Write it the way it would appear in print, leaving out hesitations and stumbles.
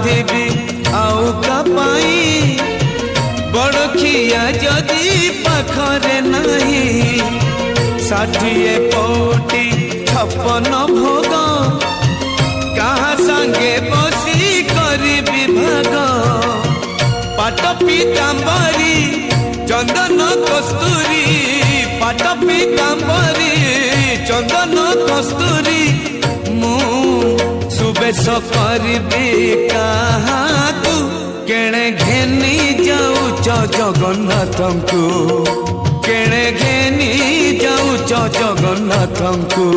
बांधिबी आउ कपाई बड़खिया जदि पाखरे नहीं 60 पौटी 56 भोग कहा संगे बसी करी विभाग पाट पीतांबरी चंदन कस्तूरी पाट पीतांबरी चंदन कस्तूरी मु सुबेश करबी काहाकू केणे घेनी जाऊच जगन्नाथंकु केणे घेनी जाऊच जगन्नाथंकु।